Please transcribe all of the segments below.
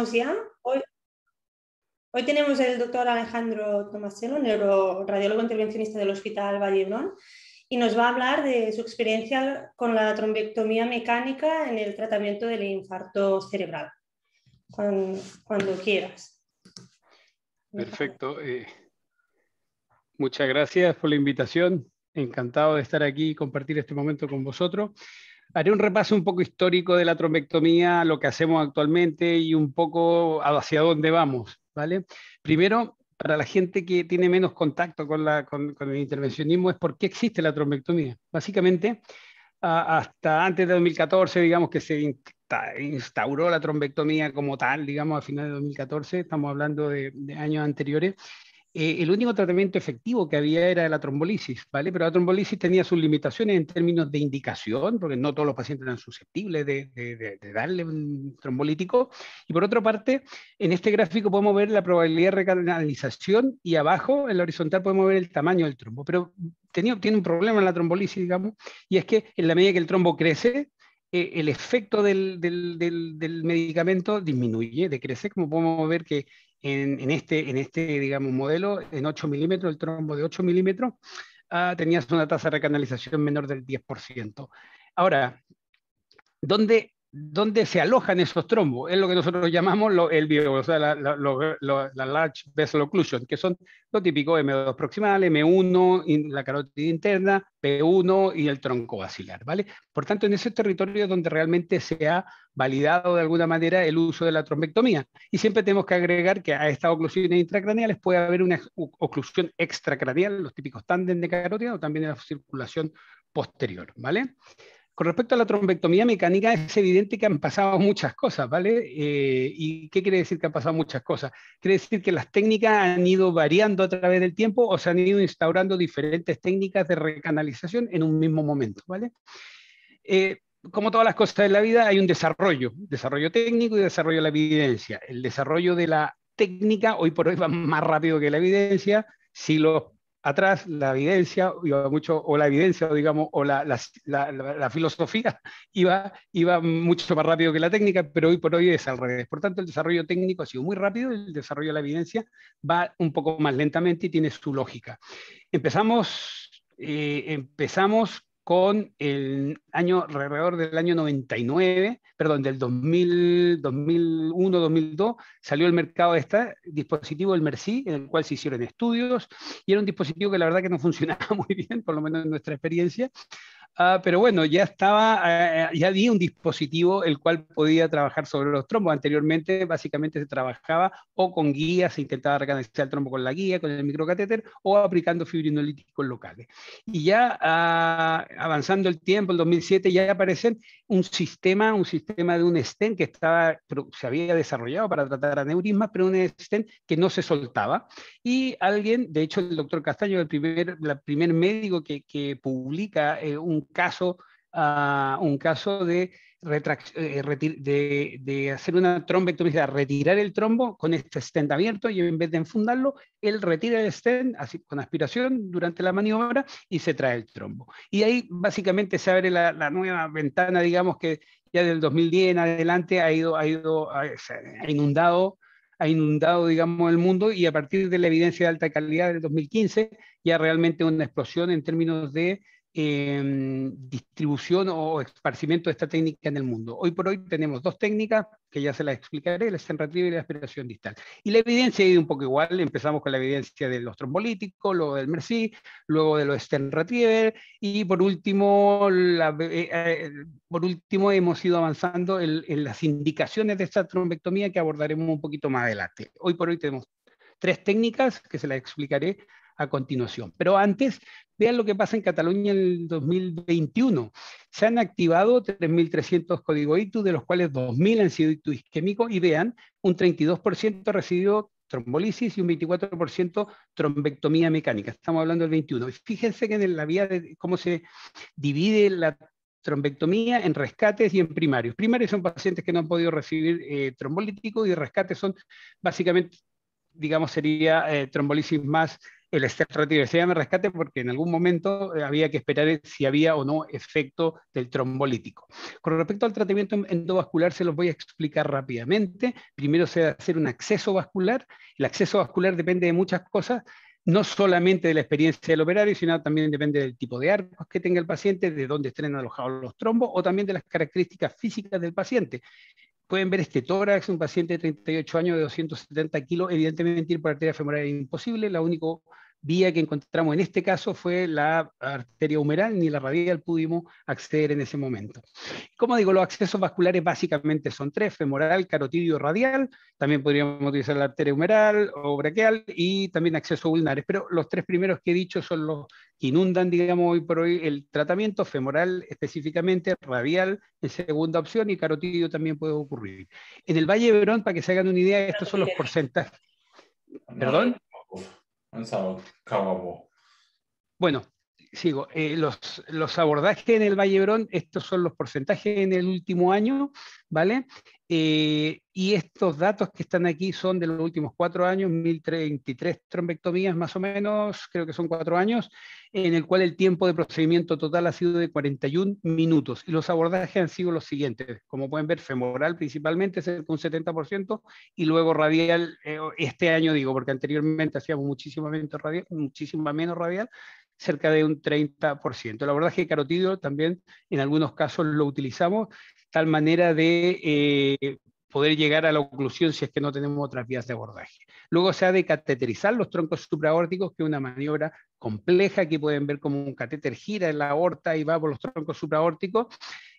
empezamos ya. Hoy tenemos el doctor Alejandro Tomaselo, neuroradiólogo intervencionista del Hospital Vall d'Hebron, y nos va a hablar de su experiencia con la trombectomía mecánica en el tratamiento del infarto cerebral. Cuando quieras. Perfecto. Muchas gracias por la invitación. Encantado de estar aquí y compartir este momento con vosotros. Haré un repaso un poco histórico de la trombectomía, lo que hacemos actualmente y un poco hacia dónde vamos, ¿vale? Primero, para la gente que tiene menos contacto con el intervencionismo, es por qué existe la trombectomía. Básicamente, hasta antes de 2014, digamos que se instauró la trombectomía como tal, digamos, a finales de 2014, estamos hablando de años anteriores. El único tratamiento efectivo que había era la trombolisis, ¿vale? Pero la trombolisis tenía sus limitaciones en términos de indicación, porque no todos los pacientes eran susceptibles de darle un trombolítico. Y por otra parte, en este gráfico podemos ver la probabilidad de recanalización y abajo, en la horizontal, podemos ver el tamaño del trombo. Pero tiene un problema en la trombolisis, digamos, y es que en la medida que el trombo crece, el efecto del medicamento disminuye, decrece, como podemos ver que en este, digamos, modelo, en 8 milímetros, el trombo de 8 milímetros, tenías una tasa de recanalización menor del 10%. Ahora, ¿dónde se alojan esos trombos? Es lo que nosotros llamamos el bio, o sea, la large vessel occlusion, que son lo típico, M2 proximal, M1, la carótida interna, P1 y el tronco basilar, ¿vale? Por tanto, en ese territorio es donde realmente se ha validado de alguna manera el uso de la trombectomía. Y siempre tenemos que agregar que a estas oclusiones intracraneales puede haber una oclusión extracraneal, los típicos tándem de carótida o también en la circulación posterior, ¿vale? Con respecto a la trombectomía mecánica, es evidente que han pasado muchas cosas, ¿vale? ¿Y qué quiere decir que han pasado muchas cosas? Quiere decir que las técnicas han ido variando a través del tiempo o se han ido instaurando diferentes técnicas de recanalización en un mismo momento, ¿vale? Como todas las cosas de la vida, hay un desarrollo técnico y desarrollo de la evidencia. El desarrollo de la técnica hoy por hoy va más rápido que la evidencia. Siglos atrás la evidencia iba mucho, o la evidencia, o digamos, o la filosofía iba mucho más rápido que la técnica, pero hoy por hoy es al revés. Por tanto, el desarrollo técnico ha sido muy rápido, el desarrollo de la evidencia va un poco más lentamente y tiene su lógica. Empezamos con el año, alrededor del año 99, perdón, del 2000, 2001, 2002, salió al mercado este dispositivo, el MERSI, en el cual se hicieron estudios, y era un dispositivo que la verdad que no funcionaba muy bien, por lo menos en nuestra experiencia, pero bueno, ya había un dispositivo el cual podía trabajar sobre los trombos. Anteriormente, básicamente se trabajaba o con guías, se intentaba recanalizar el trombo con la guía, con el microcatéter, o aplicando fibrinolíticos locales. Y ya avanzando el tiempo, el 2007, ya aparecen un sistema de un stent que se había desarrollado para tratar aneurismas, pero un stent que no se soltaba. Y alguien, de hecho el doctor Castaño, el primer médico que publica un caso de hacer una trombectomía, retirar el trombo con este stent abierto, y en vez de enfundarlo, él retira el stent así, con aspiración durante la maniobra, y se trae el trombo. Y ahí básicamente se abre la nueva ventana, digamos, que ya del 2010 en adelante ha inundado, digamos, el mundo, y a partir de la evidencia de alta calidad del 2015, ya realmente una explosión en términos de distribución o esparcimiento de esta técnica en el mundo. Hoy por hoy tenemos dos técnicas, que ya se las explicaré, el stent retriever y la aspiración distal. Y la evidencia ha ido un poco igual, empezamos con la evidencia de los trombolíticos, luego del MERSI, luego de los stent retriever, y por último hemos ido avanzando en las indicaciones de esta trombectomía, que abordaremos un poquito más adelante. Hoy por hoy tenemos tres técnicas que se las explicaré a continuación. Pero antes, vean lo que pasa en Cataluña en el 2021. Se han activado 3.300 códigos ITU, de los cuales 2.000 han sido ITU isquémicos, y vean, un 32% ha recibido trombolisis y un 24% trombectomía mecánica. Estamos hablando del 21. Y fíjense que en la vía de cómo se divide la trombectomía en rescates y en primarios. Primarios son pacientes que no han podido recibir trombolítico, y rescates son básicamente, digamos, sería trombolisis más el stent retriever. Se llama rescate porque en algún momento había que esperar si había o no efecto del trombolítico. Con respecto al tratamiento endovascular, se los voy a explicar rápidamente. Primero se va a hacer un acceso vascular. El acceso vascular depende de muchas cosas, no solamente de la experiencia del operario, sino también depende del tipo de arcos que tenga el paciente, de dónde estén alojados los trombos, o también de las características físicas del paciente. Pueden ver este tórax, un paciente de 38 años de 270 kilos, evidentemente ir por arteria femoral es imposible, la única vía que encontramos en este caso fue la arteria humeral, ni la radial pudimos acceder en ese momento. Como digo, los accesos vasculares básicamente son tres: femoral, carotidio, radial. También podríamos utilizar la arteria humeral o braquial, y también accesos ulnares, pero los tres primeros que he dicho son los que inundan, digamos, hoy por hoy el tratamiento: femoral específicamente, radial en segunda opción, y carotidio también puede ocurrir. En el Valle de Hebrón, para que se hagan una idea, estos son los porcentajes. ¿Perdón? Bueno, sigo. Los abordajes en el Valle de Hebrón, estos son los porcentajes en el último año, ¿vale? Y estos datos que están aquí son de los últimos 4 años, 1033 trombectomías más o menos, creo que son 4 años, en el cual el tiempo de procedimiento total ha sido de 41 minutos. Y los abordajes han sido los siguientes: como pueden ver, femoral principalmente, cerca de un 70%, y luego radial, este año digo, porque anteriormente hacíamos muchísimo menos radial, cerca de un 30%. El abordaje carotidio también en algunos casos lo utilizamos, tal manera de poder llegar a la oclusión si es que no tenemos otras vías de abordaje. Luego se ha de cateterizar los troncos supraórticos, que es una maniobra compleja. Aquí pueden ver cómo un catéter gira en la aorta y va por los troncos supraórticos.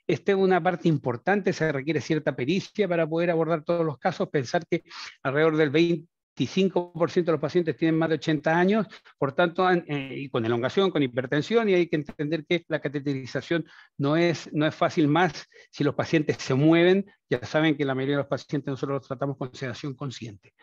Esta es una parte importante, se requiere cierta pericia para poder abordar todos los casos. Pensar que alrededor del 25% de los pacientes tienen más de 80 años, por tanto, y con elongación, con hipertensión, y hay que entender que la cateterización no es fácil, más si los pacientes se mueven. Ya saben que la mayoría de los pacientes nosotros los tratamos con sedación consciente.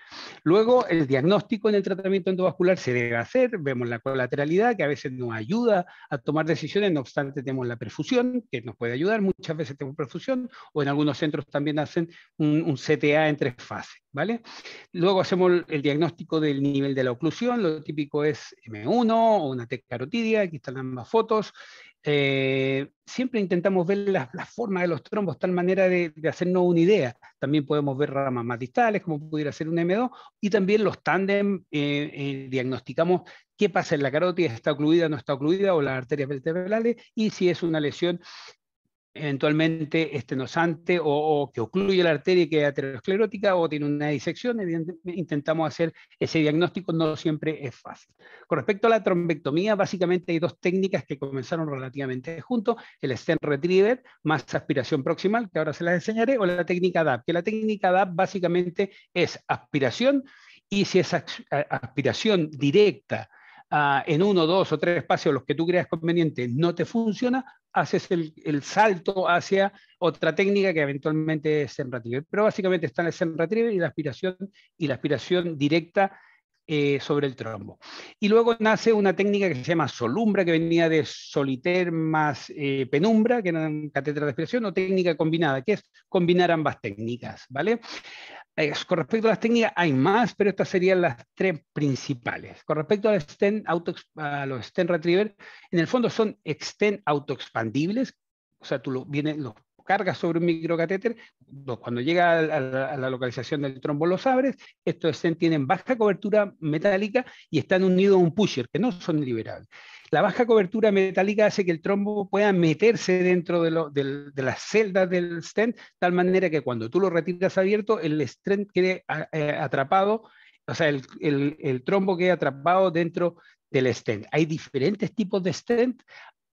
Luego, el diagnóstico en el tratamiento endovascular se debe hacer. Vemos la colateralidad, que a veces nos ayuda a tomar decisiones, no obstante tenemos la perfusión, que nos puede ayudar. Muchas veces tenemos perfusión, o en algunos centros también hacen un CTA en 3 fases, ¿vale? Luego hacemos el diagnóstico del nivel de la oclusión. Lo típico es M1 o una T carotidia. Aquí están ambas fotos. Siempre intentamos ver la forma de los trombos, tal manera de hacernos una idea. También podemos ver ramas más distales, como pudiera ser un M2, y también los tándem. Diagnosticamos qué pasa en la carótida, está ocluida, no está ocluida, o las arterias vertebrales, y si es una lesión eventualmente estenosante o que ocluye la arteria y queda aterosclerótica, o tiene una disección. Evidentemente intentamos hacer ese diagnóstico, no siempre es fácil. Con respecto a la trombectomía, básicamente hay 2 técnicas que comenzaron relativamente juntos: el stent retriever más aspiración proximal, que ahora se las enseñaré, o la técnica DAP, que la técnica DAP básicamente es aspiración, y si es aspiración directa en 1, 2 o 3 espacios, los que tú creas conveniente, no te funciona, haces el salto hacia otra técnica, que eventualmente es stent retriever. Pero básicamente están el stent retriever y la aspiración directa sobre el trombo. Y luego nace una técnica que se llama Solumbra, que venía de Solitaire más Penumbra, que eran catéteres de aspiración, o técnica combinada, que es combinar ambas técnicas, ¿vale? Con respecto a las técnicas hay más, pero estas serían las 3 principales. Con respecto a los stent retriever, en el fondo son stent autoexpandibles, o sea, tú los cargas sobre un microcatéter. Cuando llega a la localización del trombo los abres. Estos stent tienen baja cobertura metálica y están unidos a un pusher, que no son liberables. La baja cobertura metálica hace que el trombo pueda meterse dentro de las celdas del stent, tal manera que cuando tú lo retiras abierto, el stent quede atrapado, o sea, el trombo quede atrapado dentro del stent. Hay diferentes tipos de stent.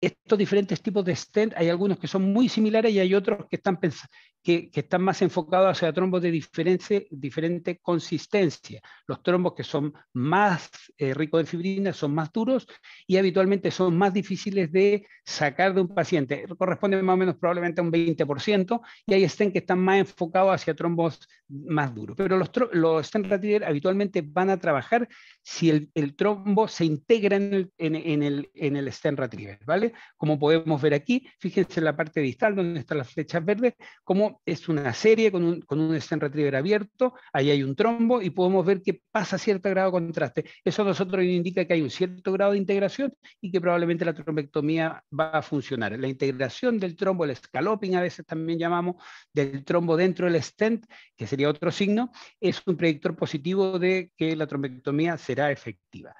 Estos diferentes tipos de stent, hay algunos que son muy similares y hay otros que están más enfocados hacia trombos de diferente consistencia. Los trombos que son más ricos en fibrina son más duros y habitualmente son más difíciles de sacar de un paciente. Corresponden más o menos probablemente a un 20%, y hay stent que están más enfocados hacia trombos más duros. Pero los stent retriever habitualmente van a trabajar si el trombo se integra en el stent retriever, ¿vale? Como podemos ver aquí, fíjense en la parte distal donde están las flechas verdes, como trombo es una serie con un stent retriever abierto, ahí hay un trombo y podemos ver que pasa cierto grado de contraste. Eso a nosotros nos indica que hay un cierto grado de integración y que probablemente la trombectomía va a funcionar. La integración del trombo, el scalloping a veces también llamamos, del trombo dentro del stent, que sería otro signo, es un predictor positivo de que la trombectomía será efectiva.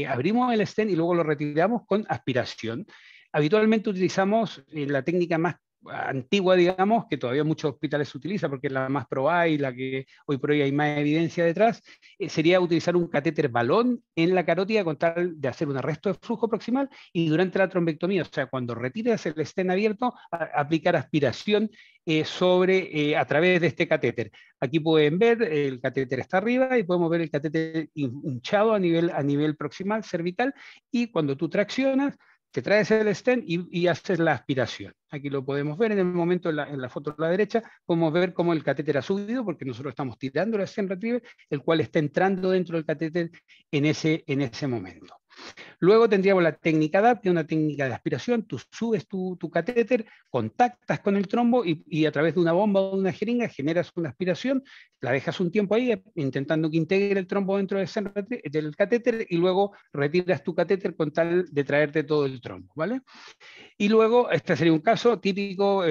Abrimos el stent y luego lo retiramos con aspiración. Habitualmente utilizamos la técnica más antigua, digamos, que todavía muchos hospitales se utiliza porque es la más probada y la que hoy por hoy hay más evidencia detrás, sería utilizar un catéter balón en la carótida con tal de hacer un arresto de flujo proximal y durante la trombectomía, o sea, cuando retiras el stent abierto, aplicar aspiración a través de este catéter. Aquí pueden ver, el catéter está arriba y podemos ver el catéter hinchado a nivel proximal, cervical, y cuando tú traccionas, te traes el stent y haces la aspiración. Aquí lo podemos ver en el momento, en la foto a la derecha, podemos ver cómo el catéter ha subido, porque nosotros estamos tirando el stent retriever, el cual está entrando dentro del catéter en ese momento. Luego tendríamos la técnica DAP, que es una técnica de aspiración. Tú subes tu catéter, contactas con el trombo y a través de una bomba o una jeringa generas una aspiración, la dejas un tiempo ahí intentando que integre el trombo dentro del catéter y luego retiras tu catéter con tal de traerte todo el trombo, ¿vale? Y luego, este sería un caso típico,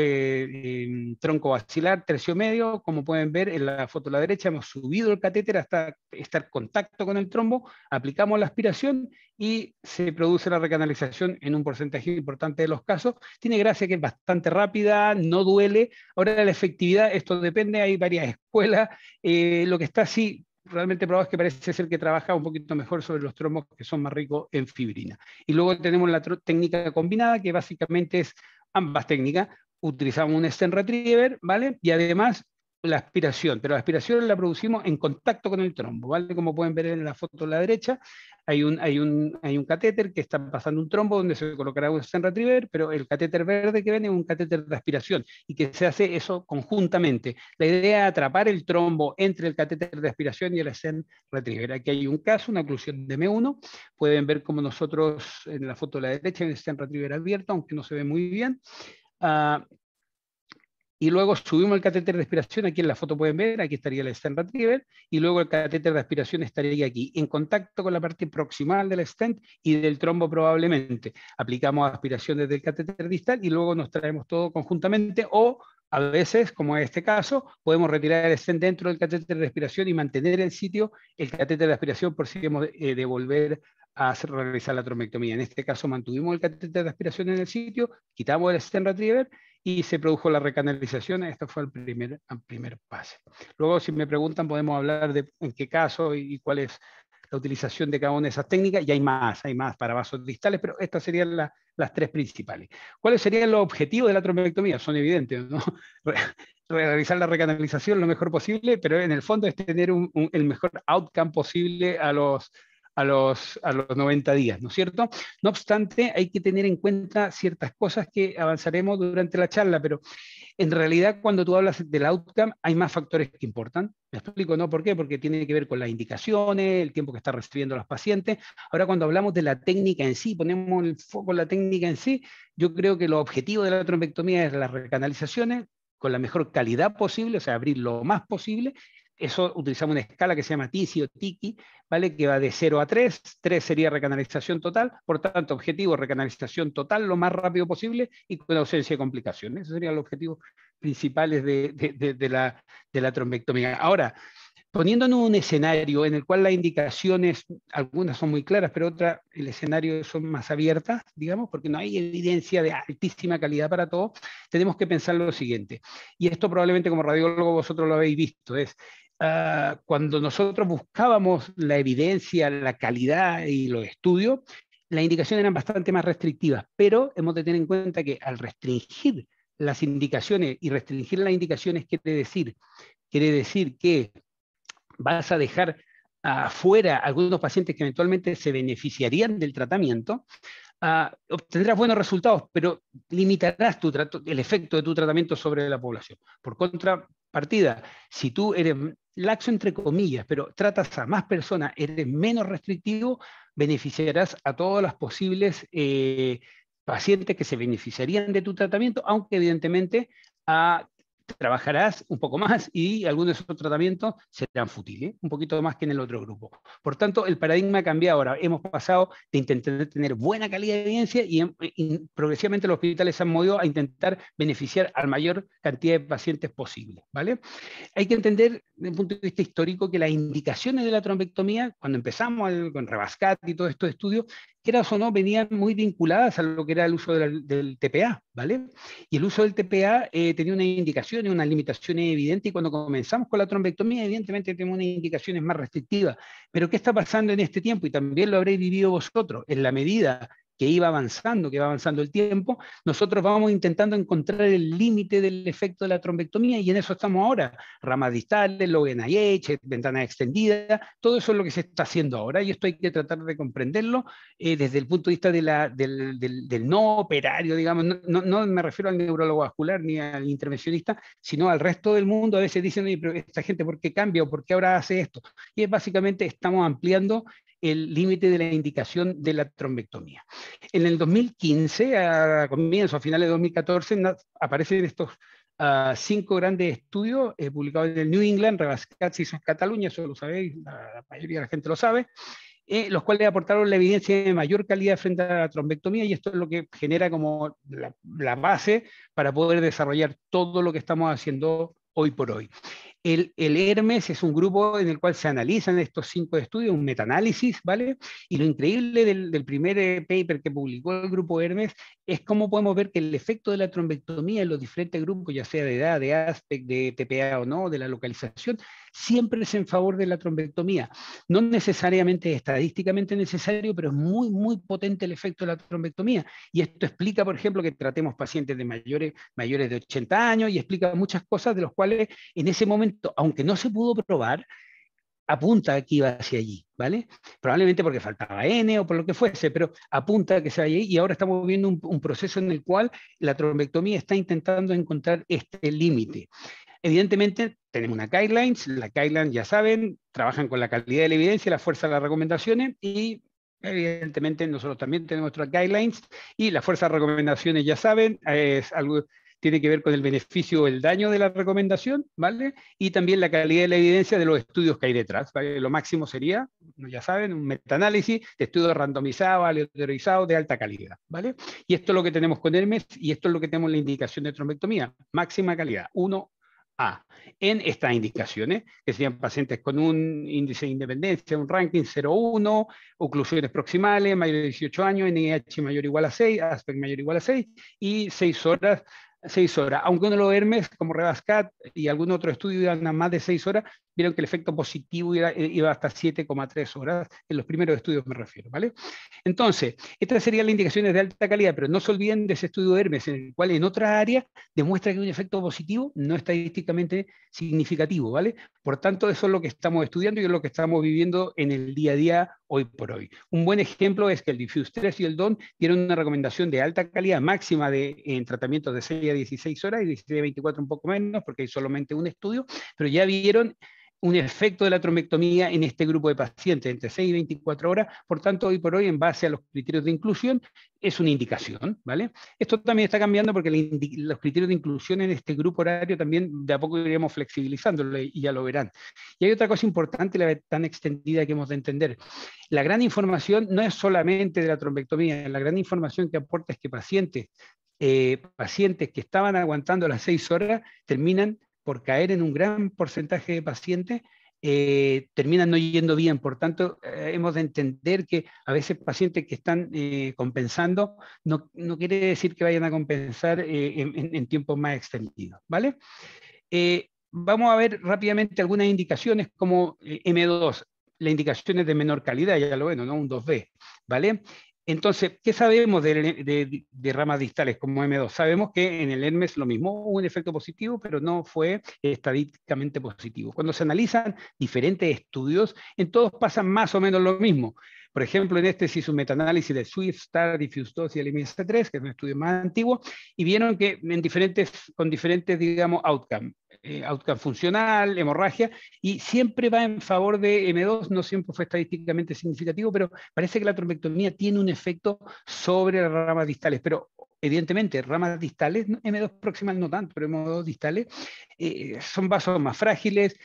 tronco basilar, tercio medio. Como pueden ver en la foto a la derecha, hemos subido el catéter hasta estar en contacto con el trombo, aplicamos la aspiración y se produce la recanalización en un porcentaje importante de los casos. Tiene gracia que es bastante rápida, no duele. Ahora la efectividad, esto depende, hay varias escuelas. Lo que está así realmente probado es que parece ser que trabaja un poquito mejor sobre los trombos que son más ricos en fibrina. Y luego tenemos la técnica combinada, que básicamente es ambas técnicas. Utilizamos un stent retriever, ¿vale? Y además la aspiración, pero la aspiración la producimos en contacto con el trombo, ¿vale? Como pueden ver en la foto a la derecha, hay un catéter que está pasando un trombo donde se colocará un stent retriever, pero el catéter verde que ven es un catéter de aspiración y que se hace eso conjuntamente. La idea es atrapar el trombo entre el catéter de aspiración y el stent retriever. Aquí hay un caso, una oclusión de M1. Pueden ver como nosotros en la foto a la derecha hay un stent retriever abierto, aunque no se ve muy bien. Y luego subimos el catéter de aspiración, aquí en la foto pueden ver, aquí estaría el stent retriever, y luego el catéter de aspiración estaría aquí, en contacto con la parte proximal del stent y del trombo probablemente. Aplicamos aspiración desde el catéter distal y luego nos traemos todo conjuntamente, o a veces, como en este caso, podemos retirar el stent dentro del catéter de aspiración y mantener el sitio, el catéter de aspiración, por si queremos volver a realizar la trombectomía. En este caso mantuvimos el catéter de aspiración en el sitio, quitamos el stent retriever y se produjo la recanalización. Esto fue el primer pase. Luego, si me preguntan, podemos hablar de en qué caso y cuál es la utilización de cada una de esas técnicas, y hay más para vasos distales, pero estas serían las tres principales. ¿Cuáles serían los objetivos de la trombectomía? Son evidentes, ¿no? Realizar la recanalización lo mejor posible, pero en el fondo es tener el mejor outcome posible a los 90 días, ¿no es cierto? No obstante, hay que tener en cuenta ciertas cosas que avanzaremos durante la charla, pero en realidad cuando tú hablas del outcome hay más factores que importan. ¿Me explico? ¿No? ¿Por qué? Porque tiene que ver con las indicaciones, el tiempo que están recibiendo los pacientes. Ahora, cuando hablamos de la técnica en sí, ponemos el foco en la técnica en sí, yo creo que los objetivos de la trombectomía es las recanalizaciones con la mejor calidad posible, o sea, abrir lo más posible. Eso utilizamos una escala que se llama TISI o TIKI, ¿vale? Que va de 0 a 3. 3 sería recanalización total, por tanto, objetivo recanalización total lo más rápido posible y con ausencia de complicaciones. Esos serían los objetivos principales de la trombectomía. Ahora, poniéndonos un escenario en el cual las indicaciones, algunas son muy claras, pero otras, el escenario son más abiertas, digamos, porque no hay evidencia de altísima calidad para todo, tenemos que pensar lo siguiente. Y esto probablemente como radiólogo vosotros lo habéis visto, es cuando nosotros buscábamos la evidencia, la calidad y los estudios, las indicaciones eran bastante más restrictivas, pero hemos de tener en cuenta que al restringir las indicaciones, y restringir las indicaciones quiere decir que vas a dejar afuera algunos pacientes que eventualmente se beneficiarían del tratamiento, obtendrás buenos resultados, pero limitarás el efecto de tu tratamiento sobre la población. Por contrapartida, si tú eres laxo entre comillas, pero tratas a más personas, eres menos restrictivo, beneficiarás a todas las posibles pacientes que se beneficiarían de tu tratamiento, aunque evidentemente trabajarás un poco más y algunos de esos tratamientos serán fútiles, un poquito más que en el otro grupo. Por tanto, el paradigma ha cambiado ahora. Hemos pasado de intentar tener buena calidad de evidencia y progresivamente los hospitales se han movido a intentar beneficiar a la mayor cantidad de pacientes posible, ¿vale? Hay que entender, desde el punto de vista histórico, que las indicaciones de la trombectomía, cuando empezamos con Rebascat y todos estos estudios, quieras o no, venían muy vinculadas a lo que era el uso del TPA, ¿vale? Y el uso del TPA tenía unas indicaciones, unas limitaciones evidentes, y cuando comenzamos con la trombectomía, evidentemente tenemos unas indicaciones más restrictivas. Pero ¿qué está pasando en este tiempo? Y también lo habréis vivido vosotros, en la medida que va avanzando el tiempo, nosotros vamos intentando encontrar el límite del efecto de la trombectomía, y en eso estamos ahora. Ramas distales, los NIH, ventanas extendidas, todo eso es lo que se está haciendo ahora, y esto hay que tratar de comprenderlo desde el punto de vista del no operario, digamos. No me refiero al neurólogo vascular ni al intervencionista, sino al resto del mundo. A veces dicen, oye, pero esta gente, ¿por qué cambia o por qué ahora hace esto? Y es básicamente estamos ampliando el límite de la indicación de la trombectomía. En el 2015, a comienzos, a finales de 2014, aparecen estos 5 grandes estudios publicados en el New England, Rebascat se hizo en Cataluña, eso lo sabéis, la mayoría de la gente lo sabe, los cuales aportaron la evidencia de mayor calidad frente a la trombectomía, y esto es lo que genera como la base para poder desarrollar todo lo que estamos haciendo hoy por hoy. El Hermes es un grupo en el cual se analizan estos 5 estudios, un metaanálisis, ¿vale? Y lo increíble del primer paper que publicó el grupo Hermes es cómo podemos ver que el efecto de la trombectomía en los diferentes grupos, ya sea de edad, de aspecto, de TPA o no, de la localización, siempre es en favor de la trombectomía. No necesariamente estadísticamente necesario, pero es muy, muy potente el efecto de la trombectomía. Y esto explica, por ejemplo, que tratemos pacientes de mayores de 80 años, y explica muchas cosas de los cuales en ese momento, aunque no se pudo probar, apunta que iba hacia allí, ¿vale? Probablemente porque faltaba N o por lo que fuese, pero apunta que se vaya allí, y ahora estamos viendo un proceso en el cual la trombectomía está intentando encontrar este límite. Evidentemente, tenemos una guidelines, la guidelines, ya saben, trabajan con la calidad de la evidencia, la fuerza de las recomendaciones, y evidentemente nosotros también tenemos nuestras guidelines, y la fuerza de recomendaciones, ya saben, es algo, tiene que ver con el beneficio o el daño de la recomendación, ¿vale? Y también la calidad de la evidencia de los estudios que hay detrás, ¿vale? Lo máximo sería, ya saben, un metaanálisis de estudios randomizados, aleatorizados, de alta calidad, ¿vale? Y esto es lo que tenemos con Hermes, y esto es lo que tenemos en la indicación de trombectomía, máxima calidad, 1A, en estas indicaciones, que serían pacientes con un índice de independencia, un ranking 0,1, oclusiones proximales, mayor de 18 años, NIH mayor o igual a 6, aspect mayor o igual a 6, y 6 horas. Aunque uno lo Hermes, como Rebascat y algún otro estudio iban a más de 6 horas, vieron que el efecto positivo iba hasta 7,3 horas, en los primeros estudios me refiero, ¿vale? Entonces, estas serían las indicaciones de alta calidad, pero no se olviden de ese estudio de Hermes, en el cual en otras áreas demuestra que un efecto positivo no estadísticamente significativo, ¿vale? Por tanto, eso es lo que estamos estudiando y es lo que estamos viviendo en el día a día hoy por hoy. Un buen ejemplo es que el Diffuse 3 y el DON tienen una recomendación de alta calidad máxima en tratamientos de 6 a 16 horas y 16 a 24 un poco menos, porque hay solamente un estudio, pero ya vieron un efecto de la trombectomía en este grupo de pacientes entre 6 y 24 horas. Por tanto, hoy por hoy, en base a los criterios de inclusión, es una indicación, ¿vale? Esto también está cambiando porque los criterios de inclusión en este grupo horario también de a poco iremos flexibilizándolo, y ya lo verán. Y hay otra cosa importante, la tan extendida, que hemos de entender. La gran información no es solamente de la trombectomía, la gran información que aporta es que pacientes que estaban aguantando las 6 horas terminan por caer en un gran porcentaje de pacientes, terminan no yendo bien. Por tanto, hemos de entender que a veces pacientes que están compensando no quiere decir que vayan a compensar en tiempos más extendidos, ¿vale? Vamos a ver rápidamente algunas indicaciones como M2, la indicación es de menor calidad, ya lo ven, ¿no? Un 2B, ¿vale? Entonces, ¿qué sabemos de ramas distales como M2? Sabemos que en el Hermes lo mismo, hubo un efecto positivo, pero no fue estadísticamente positivo. Cuando se analizan diferentes estudios, en todos pasa más o menos lo mismo. Por ejemplo, en este se hizo un metaanálisis de Swift, Star, Diffuse 2 y el MS3, que es un estudio más antiguo, y vieron que con diferentes, digamos, outcome funcional, hemorragia, y siempre va en favor de M2, no siempre fue estadísticamente significativo, pero parece que la trombectomía tiene un efecto sobre las ramas distales. Pero evidentemente, ramas distales, M2 proximal no tanto, pero M2 distales, son vasos más frágiles,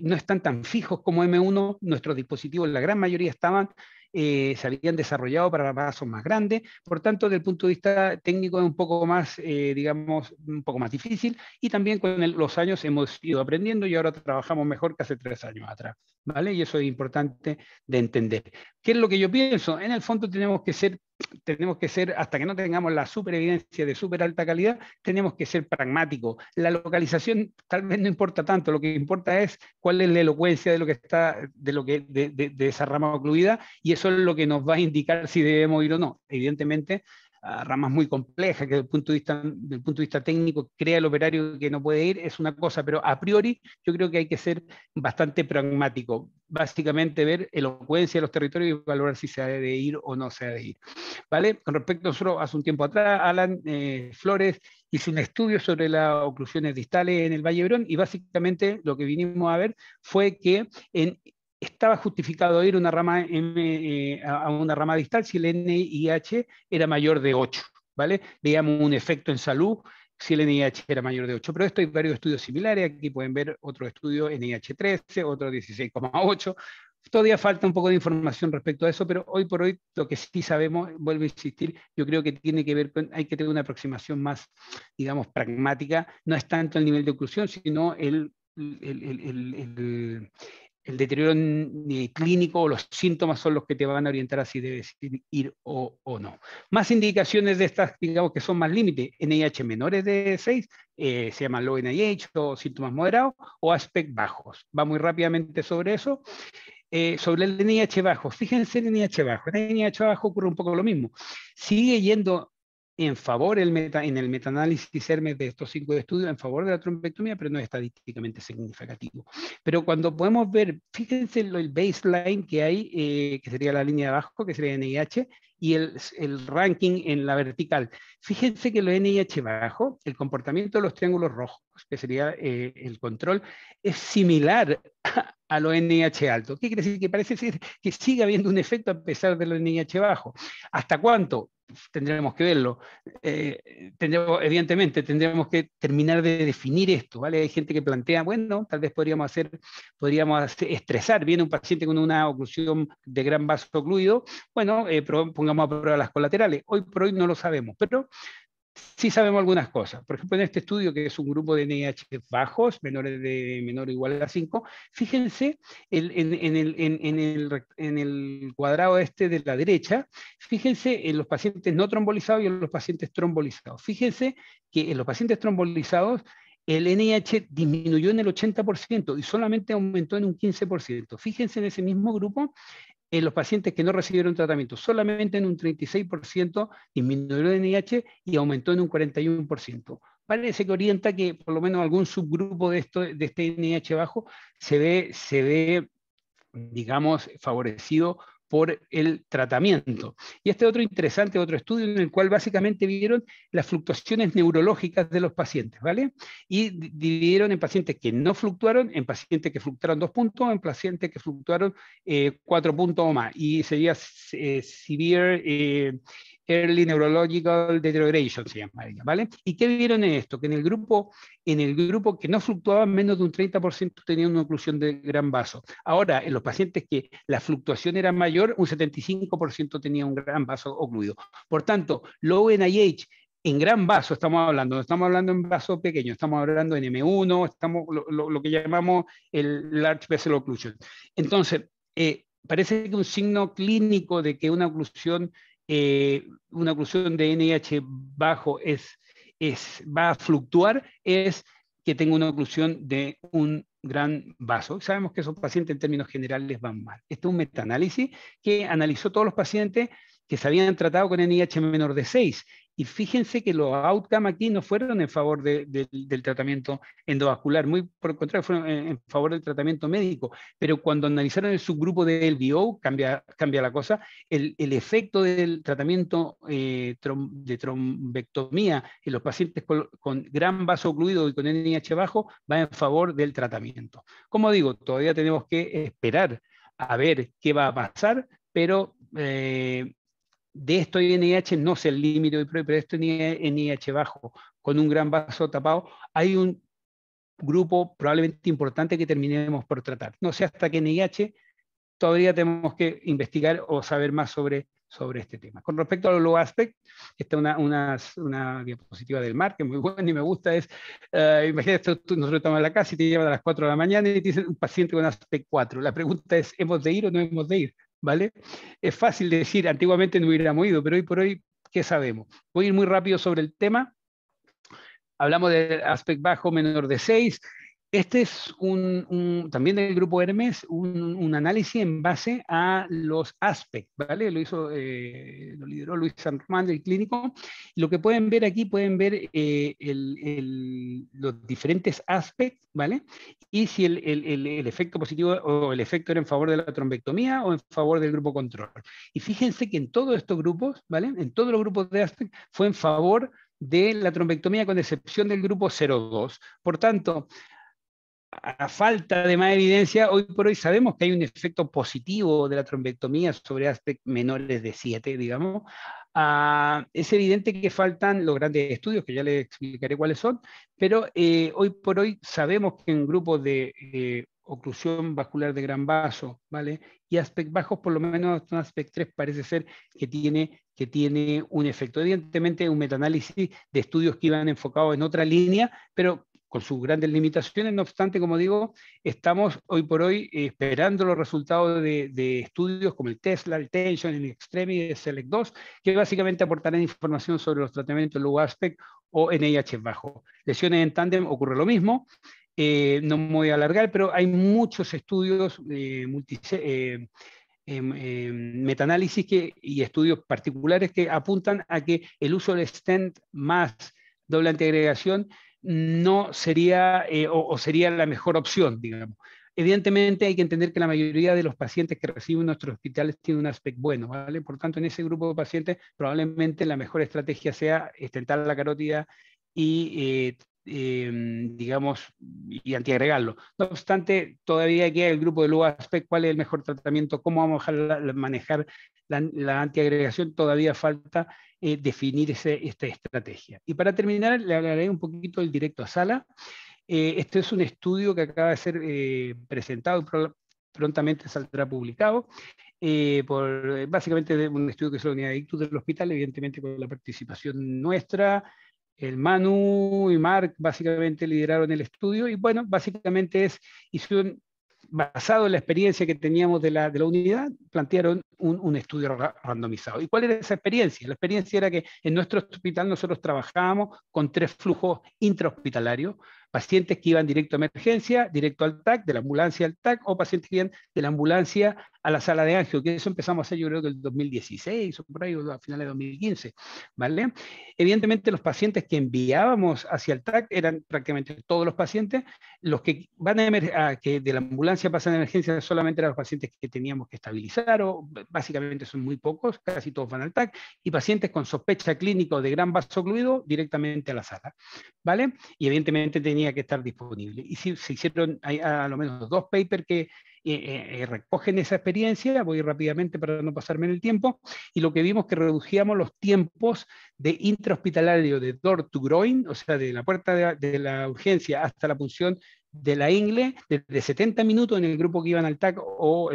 no están tan fijos como M1, nuestros dispositivos, la gran mayoría se habían desarrollado para vasos más grandes, por tanto, desde el punto de vista técnico es un poco más, digamos, un poco más difícil, y también con los años hemos ido aprendiendo y ahora trabajamos mejor que hace 3 años atrás, ¿vale? Y eso es importante de entender. ¿Qué es lo que yo pienso? En el fondo tenemos que ser, hasta que no tengamos la superevidencia de súper alta calidad, tenemos que ser pragmáticos. La localización tal vez no importa tanto, lo que importa es cuál es la elocuencia de lo que está, de esa rama ocluida, y eso es lo que nos va a indicar si debemos ir o no. Evidentemente, a ramas muy complejas que desde el punto de vista técnico crea el operario que no puede ir, es una cosa, pero a priori yo creo que hay que ser bastante pragmático, básicamente ver elocuencia de los territorios y valorar si se ha de ir o no se ha de ir. ¿Vale? Con respecto a nosotros, hace un tiempo atrás, Alan Flores hizo un estudio sobre las oclusiones distales en el Valle Hebrón, y básicamente lo que vinimos a ver fue que estaba justificado ir una rama a una rama distal si el NIH era mayor de 8, ¿vale? Veíamos un efecto en salud si el NIH era mayor de 8, pero esto hay varios estudios similares, aquí pueden ver otro estudio NIH 13, otro 16,8, todavía falta un poco de información respecto a eso, pero hoy por hoy lo que sí sabemos, vuelvo a insistir, yo creo que tiene que ver con, hay que tener una aproximación más, digamos, pragmática, no es tanto el nivel de oclusión, sino el deterioro clínico o los síntomas son los que te van a orientar a si debes ir o no. Más indicaciones de estas, digamos, que son más límites, NIH menores de 6, se llaman low NIH o síntomas moderados, o aspect bajos. Va muy rápidamente sobre eso. Sobre el NIH bajo, fíjense el NIH bajo. En el NIH bajo ocurre un poco lo mismo. Sigue yendo en favor en el metaanálisis Hermes de estos 5 estudios, en favor de la trombectomía, pero no es estadísticamente significativo. Pero cuando podemos ver, fíjense el baseline que hay, que sería la línea de abajo, que sería NIH, y el ranking en la vertical. Fíjense que los NIH bajo, el comportamiento de los triángulos rojos, que sería el control, es similar a los NIH altos. ¿Qué quiere decir? Que parece ser que sigue habiendo un efecto a pesar de los NIH bajos. ¿Hasta cuánto? Tendremos que verlo. Evidentemente, tendremos que terminar de definir esto, ¿vale? Hay gente que plantea, bueno, tal vez podríamos estresar, viene un paciente con una oclusión de gran vaso ocluido, bueno, pongamos a prueba las colaterales. Hoy por hoy no lo sabemos, pero sí sabemos algunas cosas. Por ejemplo, en este estudio, que es un grupo de NIH bajos, menor o igual a 5, fíjense en el cuadrado este de la derecha, fíjense en los pacientes no trombolizados y en los pacientes trombolizados. Fíjense que en los pacientes trombolizados el NIH disminuyó en el 80% y solamente aumentó en un 15%. Fíjense en ese mismo grupo, en los pacientes que no recibieron tratamiento, solamente en un 36% disminuyó el NIH y aumentó en un 41%. Parece que orienta que por lo menos algún subgrupo de este NIH bajo se ve, digamos, favorecido por el tratamiento. Y este otro interesante, otro estudio en el cual básicamente vieron las fluctuaciones neurológicas de los pacientes, ¿vale? Y dividieron en pacientes que no fluctuaron, en pacientes que fluctuaron 2 puntos, en pacientes que fluctuaron 4 puntos o más. Y sería severe early neurological deterioration, se llama, ¿vale? ¿Y qué vieron en esto? Que en el grupo que no fluctuaban, menos de un 30% tenían una oclusión de gran vaso. Ahora, en los pacientes que la fluctuación era mayor, un 75% tenía un gran vaso ocluido. Por tanto, low NIH en gran vaso no estamos hablando en vaso pequeño, estamos hablando en M1, lo que llamamos el large vessel occlusion. Entonces, parece que un signo clínico de que una oclusión de NIH bajo va a fluctuar es que tenga una oclusión de un gran vaso. Sabemos que esos pacientes en términos generales van mal. Este es un metaanálisis que analizó todos los pacientes que se habían tratado con NIH menor de 6. Y fíjense que los outcomes aquí no fueron en favor del tratamiento endovascular, muy por el contrario, fueron en favor del tratamiento médico. Pero cuando analizaron el subgrupo de LVO, cambia la cosa, el efecto del tratamiento de trombectomía en los pacientes con gran vaso ocluido y con NIH bajo va en favor del tratamiento. Como digo, todavía tenemos que esperar a ver qué va a pasar, pero de esto en NIH, no sé el límite hoy por hoy, pero esto en NIH bajo, con un gran vaso tapado, hay un grupo probablemente importante que terminemos por tratar. No sé hasta qué NIH, todavía tenemos que investigar o saber más sobre este tema. Con respecto a los low aspect, esta es una diapositiva del mar, que es muy buena y me gusta, es, imagínate, nosotros estamos en la casa y te llevan a las 4 de la mañana y te dicen un paciente con aspect 4. La pregunta es, ¿hemos de ir o no hemos de ir? ¿Vale? Es fácil decir, antiguamente no hubiéramos ido, pero hoy por hoy, ¿qué sabemos? Voy a ir muy rápido sobre el tema. Hablamos de aspect bajo menor de 6. Este es también del grupo Hermes, un análisis en base a los aspects, ¿vale? Lo lideró Luis San Román del clínico. Y lo que pueden ver aquí, pueden ver los diferentes aspects, ¿vale? Y si el efecto positivo o el efecto era en favor de la trombectomía o en favor del grupo control. Y fíjense que en todos estos grupos, ¿vale? En todos los grupos de aspect fue en favor de la trombectomía con excepción del grupo 0,2. Por tanto, a falta de más evidencia, hoy por hoy sabemos que hay un efecto positivo de la trombectomía sobre aspectos menores de 7, digamos. Es evidente que faltan los grandes estudios, que ya les explicaré cuáles son, pero hoy por hoy sabemos que en grupos de oclusión vascular de gran vaso, ¿vale? Y aspect bajos, por lo menos aspect 3 parece ser que tiene un efecto. Evidentemente, un metaanálisis de estudios que iban enfocados en otra línea, pero con sus grandes limitaciones. No obstante, como digo, estamos hoy por hoy esperando los resultados de estudios como el TESLA, el TENSION, el EXTREMI, el SELECT2, que básicamente aportarán información sobre los tratamientos low aspect o NIH bajo. Lesiones en tándem ocurre lo mismo. No me voy a alargar, pero hay muchos estudios metaanálisis y estudios particulares que apuntan a que el uso del stent más doble antiagregación no sería o sería la mejor opción, digamos. Evidentemente hay que entender que la mayoría de los pacientes que reciben nuestros hospitales tienen un aspecto bueno, ¿vale? Por tanto, en ese grupo de pacientes probablemente la mejor estrategia sea estentar la carótida y digamos, y antiagregarlo. No obstante, todavía queda el grupo de low aspect, cuál es el mejor tratamiento, cómo vamos a manejar la antiagregación, todavía falta definir esta estrategia. Y para terminar, le hablaré un poquito del directo a sala. Este es un estudio que acaba de ser presentado, prontamente saldrá publicado, básicamente un estudio que es la unidad de ictus del hospital, evidentemente con la participación nuestra. El Manu y Mark básicamente lideraron el estudio y bueno, básicamente hicieron, basado en la experiencia que teníamos de la unidad, plantearon un estudio randomizado. ¿Y cuál era esa experiencia? La experiencia era que en nuestro hospital nosotros trabajábamos con 3 flujos intrahospitalarios, pacientes que iban directo a emergencia, directo al TAC, de la ambulancia al TAC, o pacientes que iban de la ambulancia a la sala de angio, que eso empezamos a hacer yo creo que el 2016 o por ahí, o a finales de 2015, ¿vale? Evidentemente los pacientes que enviábamos hacia el TAC eran prácticamente todos los pacientes, los que van que de la ambulancia pasan a emergencia solamente eran los pacientes que teníamos que estabilizar, o básicamente son muy pocos, casi todos van al TAC, y pacientes con sospecha clínica de gran vaso ocluido directamente a la sala, ¿vale? Y evidentemente tenía que estar disponible. Y se hicieron a lo menos 2 papers que recogen esa experiencia, voy rápidamente para no pasarme en el tiempo, y lo que vimos que reducíamos los tiempos de intrahospitalario de door to groin, o sea, de la puerta de la urgencia hasta la punción de la ingle, de 70 minutos en el grupo que iban al TAC o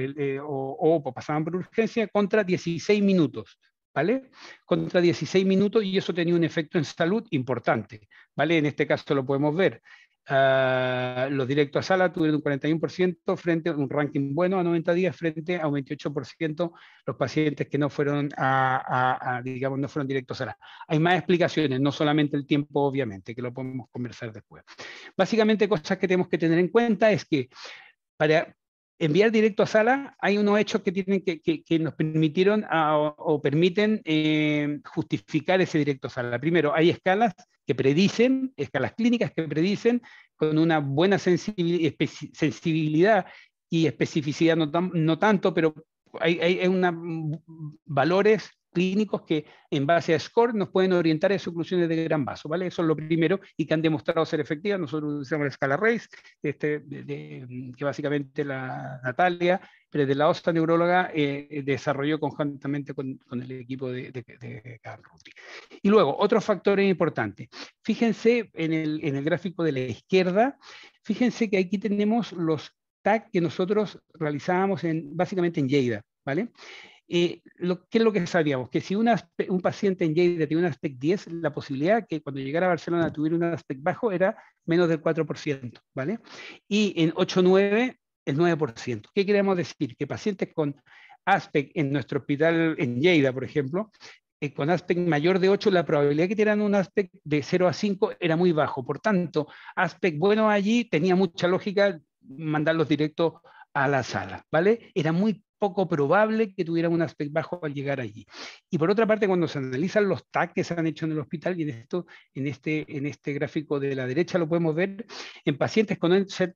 pasaban por urgencia, contra 16 minutos. ¿Vale? Contra 16 minutos, y eso tenía un efecto en salud importante, ¿vale? En este caso lo podemos ver. Los directos a sala tuvieron un 41% frente a un ranking bueno a 90 días frente a un 28% los pacientes que no fueron digamos, no fueron directos a sala. Hay más explicaciones, no solamente el tiempo, obviamente, que lo podemos conversar después. Básicamente, cosas que tenemos que tener en cuenta es que para enviar directo a sala hay unos hechos que nos permitieron o permiten justificar ese directo a sala. Primero, hay escalas que predicen, escalas clínicas que predicen con una buena sensibilidad y especificidad, no tanto, pero hay valores clínicos que en base a SCORE nos pueden orientar a esas oclusiones de gran vaso, ¿vale? Eso es lo primero y que han demostrado ser efectivas. Nosotros usamos la escala RACE, que básicamente la Natalia, pero de la OSTA neuróloga, desarrolló conjuntamente con el equipo de Carl Rutri. Y luego, otros factores importantes. Fíjense en el gráfico de la izquierda, fíjense que aquí tenemos los TAC que nosotros realizábamos básicamente en Lleida, ¿vale? ¿Qué es lo que sabíamos? Que si un paciente en Lleida tiene un aspect 10, la posibilidad que cuando llegara a Barcelona tuviera un aspect bajo era menos del 4%, ¿vale? Y en 8-9, el 9%. ¿Qué queremos decir? Que pacientes con aspect en nuestro hospital en Lleida, por ejemplo, con aspect mayor de 8, la probabilidad que tuvieran un aspect de 0 a 5 era muy bajo. Por tanto, aspect bueno allí tenía mucha lógica mandarlos directo a la sala, ¿vale? Era muy poco probable que tuvieran un aspect bajo al llegar allí. Y por otra parte, cuando se analizan los TAC que se han hecho en el hospital, y en este gráfico de la derecha lo podemos ver, en pacientes con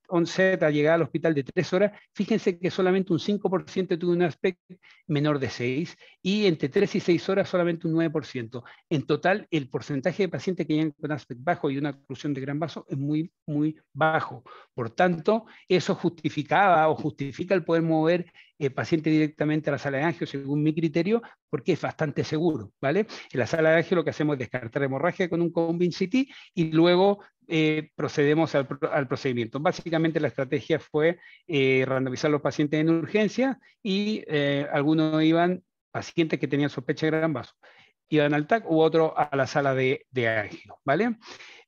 onset a llegar al hospital de 3 horas, fíjense que solamente un 5% tuvo un aspect menor de 6, y entre 3 y 6 horas solamente un 9%. En total, el porcentaje de pacientes que llegan con aspect bajo y una oclusión de gran vaso es muy, muy bajo. Por tanto, eso justificaba o justifica el poder mover paciente directamente a la sala de angio, según mi criterio, porque es bastante seguro, ¿vale? En la sala de angio lo que hacemos es descartar hemorragia con un Convince CT y luego procedemos al procedimiento. Básicamente la estrategia fue randomizar los pacientes en urgencia y algunos iban, pacientes que tenían sospecha de gran vaso, iban al TAC u otro a la sala de angio, ¿vale?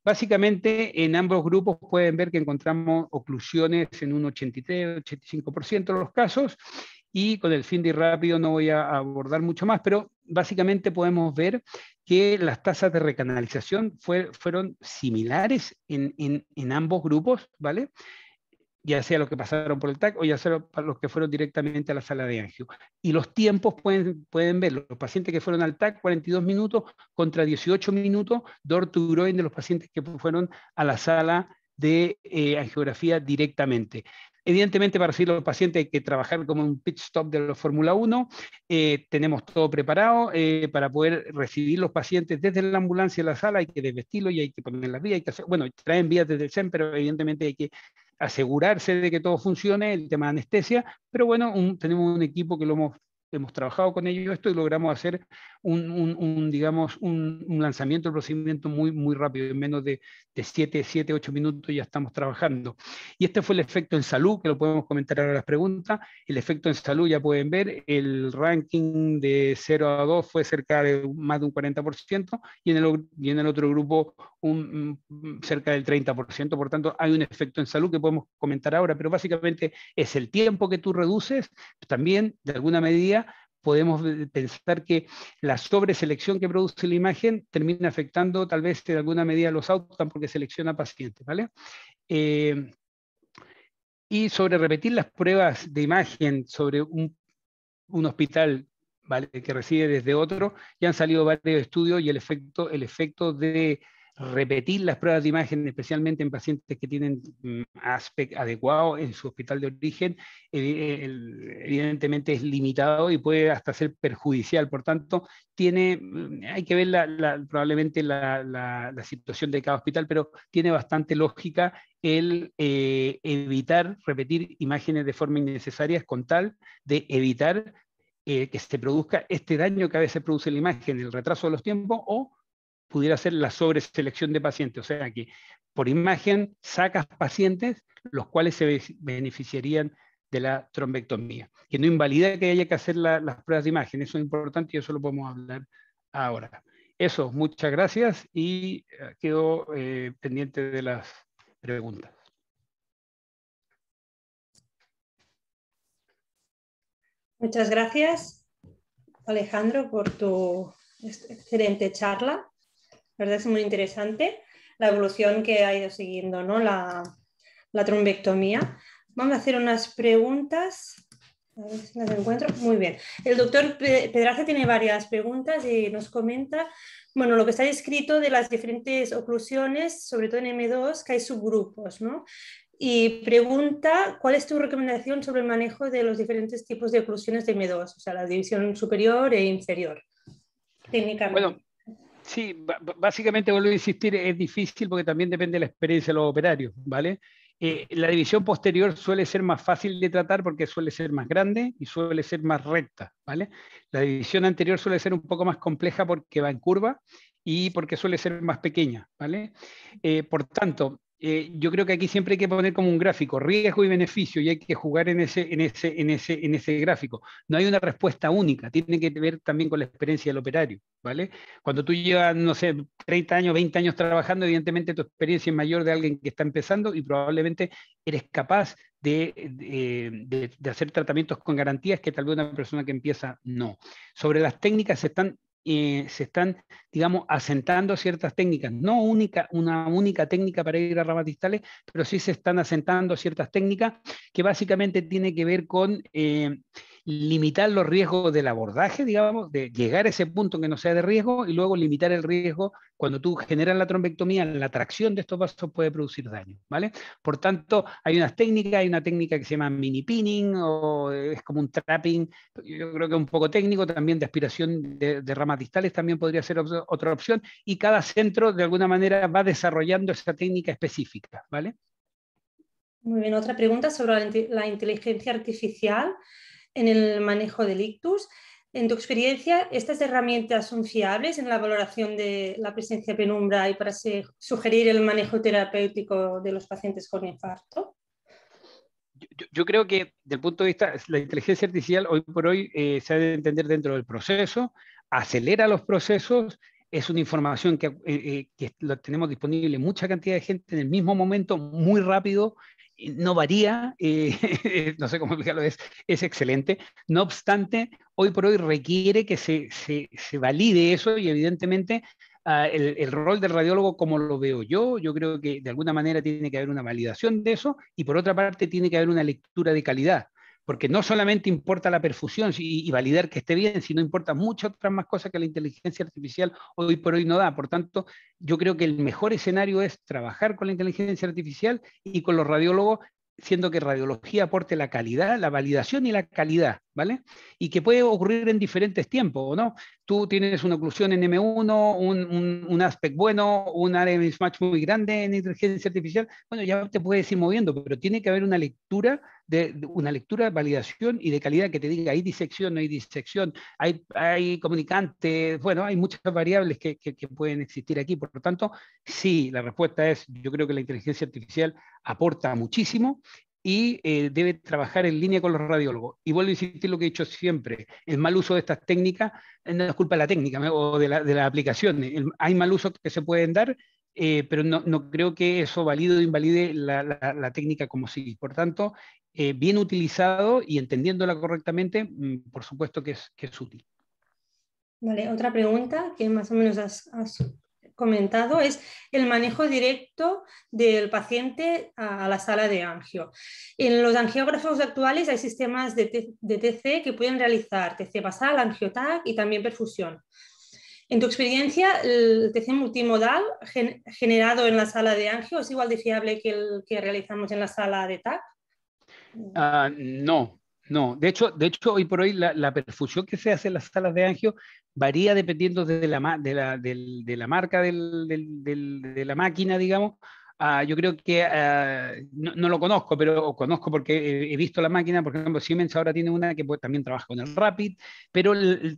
Básicamente, en ambos grupos pueden ver que encontramos oclusiones en un 83-85% de los casos, y con el FINDI rápido no voy a abordar mucho más, pero básicamente podemos ver que las tasas de recanalización fueron similares en ambos grupos, ¿vale? Ya sea los que pasaron por el TAC o ya sea los que fueron directamente a la sala de angio. Y los tiempos pueden ver, los pacientes que fueron al TAC, 42 minutos contra 18 minutos, door to groin de los pacientes que fueron a la sala de angiografía directamente. Evidentemente, para recibir a los pacientes hay que trabajar como un pit stop de la Fórmula 1. Tenemos todo preparado para poder recibir los pacientes desde la ambulancia a la sala. Hay que desvestirlos y hay que poner las vías. Hay que hacer, bueno, traen vías desde el CEN, pero evidentemente hay que asegurarse de que todo funcione, el tema de anestesia, pero bueno, tenemos un equipo que hemos trabajado con ellos esto y logramos hacer digamos, un lanzamiento del procedimiento muy, muy rápido, en menos de 7, 8 minutos ya estamos trabajando. Y este fue el efecto en salud, que lo podemos comentar ahora en las preguntas. El efecto en salud, ya pueden ver, el ranking de 0 a 2 fue cerca de más de un 40%, y en el otro grupo cerca del 30%, por tanto hay un efecto en salud que podemos comentar ahora, pero básicamente es el tiempo que tú reduces. También, de alguna medida, podemos pensar que la sobreselección que produce la imagen termina afectando tal vez de alguna medida los outcomes porque selecciona pacientes, ¿vale? Y sobre repetir las pruebas de imagen sobre un hospital, ¿vale?, que recibe desde otro, ya han salido varios estudios y el efecto de repetir las pruebas de imagen, especialmente en pacientes que tienen aspect adecuado en su hospital de origen, evidentemente es limitado y puede hasta ser perjudicial. Por tanto, hay que ver probablemente la situación de cada hospital, pero tiene bastante lógica el evitar repetir imágenes de forma innecesaria con tal de evitar que se produzca este daño que a veces produce la imagen, el retraso de los tiempos, o pudiera ser la sobreselección de pacientes, o sea que por imagen sacas pacientes los cuales se beneficiarían de la trombectomía, que no invalida que haya que hacer las pruebas de imagen. Eso es importante y eso lo podemos hablar ahora. Eso, muchas gracias y quedo pendiente de las preguntas. Muchas gracias, Alejandro, por tu excelente charla. La verdad es muy interesante la evolución que ha ido siguiendo, ¿no?, la trombectomía. Vamos a hacer unas preguntas. A ver si las encuentro. Muy bien. El doctor Pedraza tiene varias preguntas y nos comenta, bueno, lo que está escrito de las diferentes oclusiones, sobre todo en M2, que hay subgrupos, ¿no? Y pregunta, ¿cuál es tu recomendación sobre el manejo de los diferentes tipos de oclusiones de M2? O sea, la división superior e inferior. técnicamente. Bueno, sí, básicamente vuelvo a insistir, es difícil porque también depende de la experiencia de los operarios, ¿vale? La división posterior suele ser más fácil de tratar porque suele ser más grande y suele ser más recta, ¿vale? La división anterior suele ser un poco más compleja porque va en curva y porque suele ser más pequeña, ¿vale? Por tanto, yo creo que aquí siempre hay que poner como un gráfico, riesgo y beneficio, y hay que jugar en ese gráfico. No hay una respuesta única, tiene que ver también con la experiencia del operario, ¿vale? Cuando tú llevas, no sé, 30 años, 20 años trabajando, evidentemente tu experiencia es mayor de alguien que está empezando y probablemente eres capaz de hacer tratamientos con garantías que tal vez una persona que empieza no. Sobre las técnicas se están, digamos, asentando ciertas técnicas, no una única técnica para ir a ramas distales, pero sí se están asentando ciertas técnicas que básicamente tiene que ver con limitar los riesgos del abordaje, digamos, de llegar a ese punto que no sea de riesgo y luego limitar el riesgo cuando tú generas la trombectomía, la tracción de estos vasos puede producir daño, ¿vale? Por tanto, hay una técnica que se llama mini pinning o es como un trapping, yo creo que es un poco técnico, también de aspiración de ramas distales también podría ser otra opción y cada centro de alguna manera va desarrollando esa técnica específica, ¿vale? Muy bien, otra pregunta sobre la inteligencia artificial en el manejo del ictus. En tu experiencia, ¿estas herramientas son fiables en la valoración de la presencia de penumbra y para sugerir el manejo terapéutico de los pacientes con infarto? Yo creo que, desde el punto de vista, la inteligencia artificial hoy por hoy se ha de entender dentro del proceso, acelera los procesos, es una información que la tenemos disponible en mucha cantidad de gente en el mismo momento, muy rápido, no varía, no sé cómo explicarlo, es excelente. No obstante, hoy por hoy requiere que se valide eso y evidentemente el rol del radiólogo, como lo veo yo creo que de alguna manera tiene que haber una validación de eso y por otra parte tiene que haber una lectura de calidad, porque no solamente importa la perfusión y validar que esté bien, sino importa muchas otras más cosas que la inteligencia artificial hoy por hoy no da. Por tanto, yo creo que el mejor escenario es trabajar con la inteligencia artificial y con los radiólogos, siendo que radiología aporte la calidad, la validación y la calidad, ¿vale? Y que puede ocurrir en diferentes tiempos, ¿no? Tú tienes una oclusión en M1, un aspect bueno, un área de mismatch muy grande en inteligencia artificial, bueno, ya te puedes ir moviendo, pero tiene que haber una lectura, una lectura, validación y de calidad que te diga, hay disección, no hay disección, hay comunicantes, bueno, hay muchas variables que pueden existir aquí. Por lo tanto, sí, la respuesta es, yo creo que la inteligencia artificial aporta muchísimo y debe trabajar en línea con los radiólogos. Y vuelvo a insistir lo que he dicho siempre, el mal uso de estas técnicas no es culpa de la técnica o de la aplicación. Hay mal uso que se pueden dar, pero no creo que eso valide o invalide la técnica como sí. Por tanto, bien utilizado y entendiéndola correctamente, por supuesto que es útil. Vale, otra pregunta que más o menos has comentado es el manejo directo del paciente a la sala de angio. En los angiógrafos actuales hay sistemas de TC que pueden realizar TC basal, angiotac y también perfusión. En tu experiencia, ¿el TC multimodal generado en la sala de angio es igual de fiable que el que realizamos en la sala de TAC? No. De hecho, hoy por hoy la perfusión que se hace en las salas de angio varía dependiendo de la marca de la máquina, digamos. Yo creo que no lo conozco, pero conozco porque he visto la máquina. Por ejemplo, Siemens ahora tiene una que también trabaja con el Rapid, pero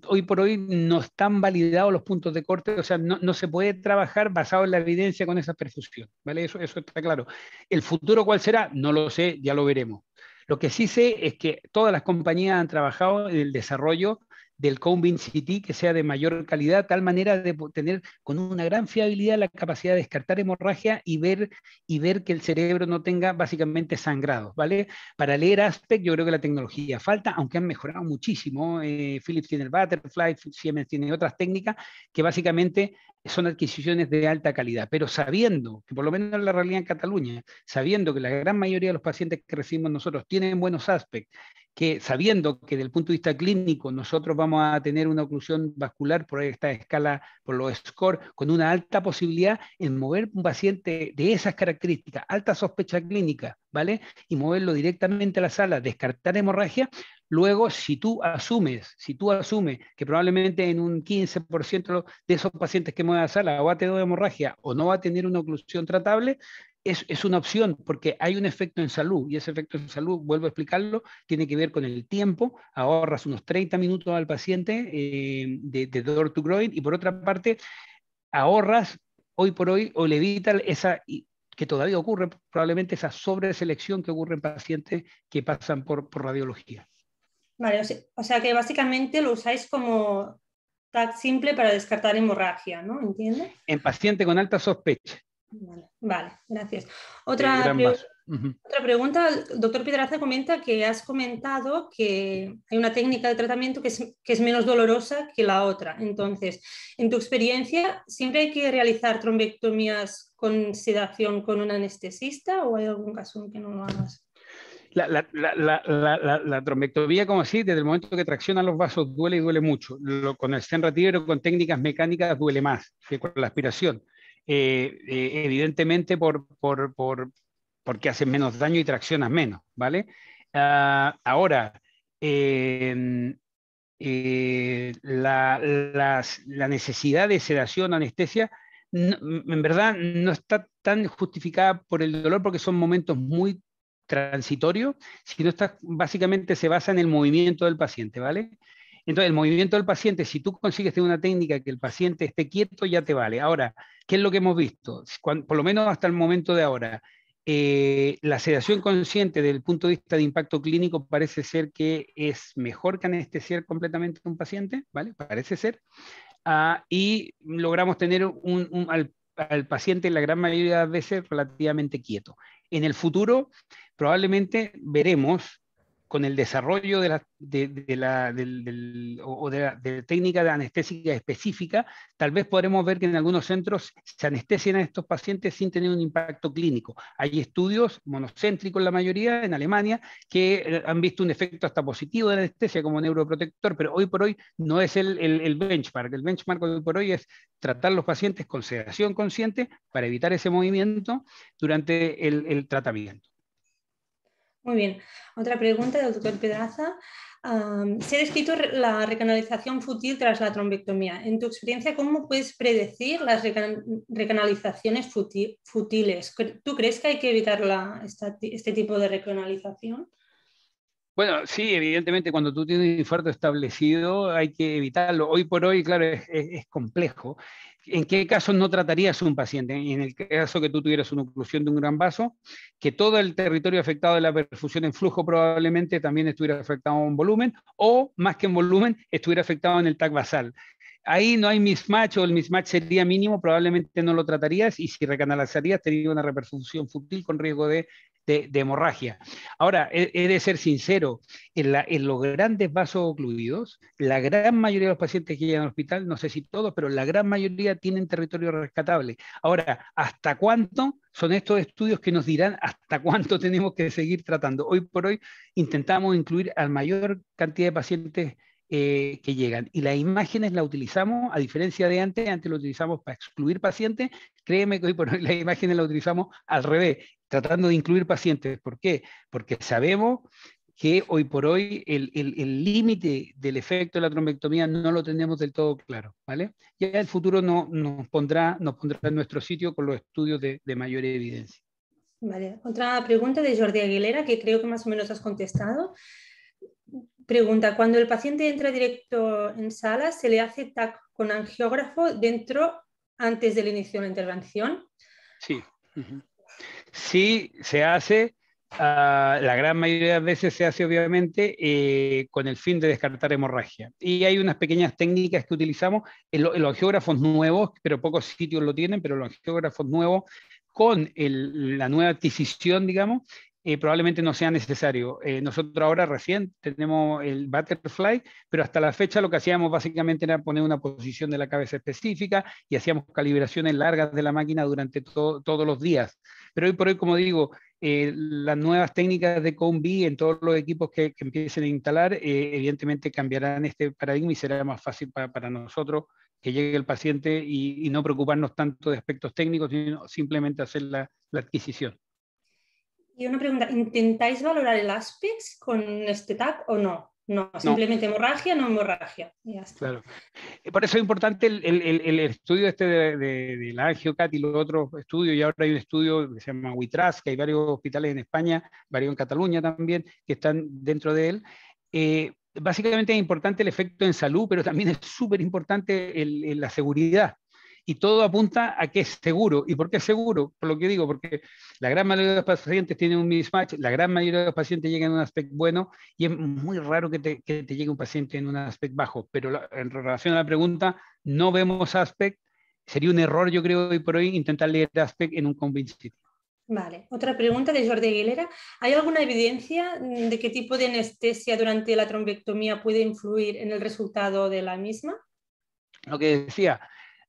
hoy por hoy no están validados los puntos de corte, o sea, no se puede trabajar basado en la evidencia con esa perfusión, ¿vale? Eso está claro. ¿El futuro cuál será? No lo sé, ya lo veremos. Lo que sí sé es que todas las compañías han trabajado en el desarrollo del cone beam CT que sea de mayor calidad, tal manera de tener con una gran fiabilidad la capacidad de descartar hemorragia y ver que el cerebro no tenga básicamente sangrados, ¿vale? Para leer aspect yo creo que la tecnología falta, aunque han mejorado muchísimo. Philips tiene el Butterfly, Siemens tiene otras técnicas que básicamente son adquisiciones de alta calidad, pero sabiendo que por lo menos en la realidad en Cataluña, sabiendo que la gran mayoría de los pacientes que recibimos nosotros tienen buenos aspects, que sabiendo que desde el punto de vista clínico nosotros vamos a tener una oclusión vascular por esta escala, por los scores, con una alta posibilidad en mover un paciente de esas características, alta sospecha clínica, ¿vale? Y moverlo directamente a la sala, descartar hemorragia. Luego, si tú asumes que probablemente en un 15% de esos pacientes que mueven a la sala va a tener hemorragia o no va a tener una oclusión tratable, es una opción, porque hay un efecto en salud, y ese efecto en salud, vuelvo a explicarlo, tiene que ver con el tiempo. Ahorras unos 30 minutos al paciente de door to groin, y por otra parte, ahorras hoy por hoy, o le evitas esa, que todavía ocurre, probablemente esa sobreselección que ocurre en pacientes que pasan por radiología. Vale, o sea que básicamente lo usáis como tag simple para descartar hemorragia, ¿no? ¿Entiendo? En paciente con alta sospecha. Vale, gracias. Gran vaso. Otra pregunta, el doctor Pedraza comenta que has comentado que hay una técnica de tratamiento que es menos dolorosa que la otra. Entonces, en tu experiencia, ¿siempre hay que realizar trombectomías con sedación con un anestesista o hay algún caso en que no lo hagas? La trombectomía, como así, desde el momento que traccionan los vasos, duele y duele mucho. Con el stent retriever, con técnicas mecánicas, duele más que con la aspiración. Evidentemente porque hacen menos daño y traccionas menos, ¿vale? Ahora, la necesidad de sedación o anestesia, en verdad no está tan justificada por el dolor, porque son momentos muy transitorios, sino básicamente se basa en el movimiento del paciente, ¿vale? Entonces, el movimiento del paciente, si tú consigues tener una técnica que el paciente esté quieto, ya te vale. Ahora, ¿qué es lo que hemos visto? Por lo menos hasta el momento de ahora, la sedación consciente desde el punto de vista de impacto clínico parece ser que es mejor que anestesiar completamente a un paciente, ¿vale? Parece ser. Y logramos tener al paciente la gran mayoría de las veces relativamente quieto. En el futuro, probablemente veremos con el desarrollo de la técnica de anestésica específica, tal vez podremos ver que en algunos centros se anestesian a estos pacientes sin tener un impacto clínico. Hay estudios monocéntricos, la mayoría, en Alemania, que han visto un efecto hasta positivo de anestesia como neuroprotector, pero hoy por hoy no es el benchmark. El benchmark hoy por hoy es tratar los pacientes con sedación consciente para evitar ese movimiento durante el tratamiento. Muy bien. Otra pregunta del doctor Pedraza. Se ha descrito la recanalización fútil tras la trombectomía. En tu experiencia, ¿cómo puedes predecir las recanalizaciones fútiles? ¿Tú crees que hay que evitar este tipo de recanalización? Bueno, sí, evidentemente cuando tú tienes un infarto establecido hay que evitarlo. Hoy por hoy, claro, es complejo. ¿En qué casos no tratarías a un paciente? En el caso que tú tuvieras una oclusión de un gran vaso, que todo el territorio afectado de la perfusión en flujo probablemente también estuviera afectado en volumen, o más que en volumen, estuviera afectado en el TAC basal. Ahí no hay mismatch, o el mismatch sería mínimo, probablemente no lo tratarías, y si recanalizarías tendría una reperfusión fútil con riesgo de hemorragia. Ahora, he de ser sincero, en los grandes vasos ocluidos, la gran mayoría de los pacientes que llegan al hospital, no sé si todos, pero la gran mayoría tienen territorio rescatable. Ahora, ¿hasta cuánto? Son estos estudios que nos dirán hasta cuánto tenemos que seguir tratando. Hoy por hoy intentamos incluir a la mayor cantidad de pacientes que llegan. Y las imágenes las utilizamos, a diferencia de antes lo utilizamos para excluir pacientes. Créeme que hoy por hoy las imágenes las utilizamos al revés, tratando de incluir pacientes. ¿Por qué? Porque sabemos que hoy por hoy el límite del efecto de la trombectomía no lo tenemos del todo claro, ¿vale? Ya el futuro nos pondrá en nuestro sitio con los estudios de mayor evidencia. Vale. Otra pregunta de Jordi Aguilera, que creo que más o menos has contestado. Pregunta, cuando el paciente entra directo en sala, ¿se le hace TAC con angiógrafo antes del inicio de la intervención? Sí. Sí, se hace. La gran mayoría de veces se hace obviamente con el fin de descartar hemorragia. Y hay unas pequeñas técnicas que utilizamos en los angiógrafos nuevos, pero pocos sitios lo tienen, pero los angiógrafos nuevos con la nueva adquisición, digamos, probablemente no sea necesario. Nosotros ahora recién tenemos el Butterfly, pero hasta la fecha lo que hacíamos básicamente era poner una posición de la cabeza específica y hacíamos calibraciones largas de la máquina durante todos los días. Pero hoy por hoy, como digo, las nuevas técnicas de Cone-B en todos los equipos que empiecen a instalar, evidentemente cambiarán este paradigma y será más fácil para nosotros que llegue el paciente y no preocuparnos tanto de aspectos técnicos, sino simplemente hacer la adquisición. Y una pregunta, ¿intentáis valorar el ASPEX con este TAC o no? No, No. simplemente hemorragia, no hemorragia. Y ya está. Claro. Por eso es importante el estudio este de la AngioCat y los otros estudios, y ahora hay un estudio que se llama WITRAS, que hay varios hospitales en España, varios en Cataluña también, que están dentro de él. Básicamente es importante el efecto en salud, pero también es súper importante la seguridad. Y todo apunta a que es seguro. ¿Y por qué es seguro? Por lo que digo, porque la gran mayoría de los pacientes tienen un mismatch, la gran mayoría de los pacientes llegan en un aspecto bueno y es muy raro que te llegue un paciente en un aspecto bajo. Pero en relación a la pregunta, no vemos aspect. Sería un error, yo creo, hoy por hoy, intentar leer aspect en un convincing. Vale, otra pregunta de Jordi Aguilera. ¿Hay alguna evidencia de qué tipo de anestesia durante la trombectomía puede influir en el resultado de la misma? Lo que decía,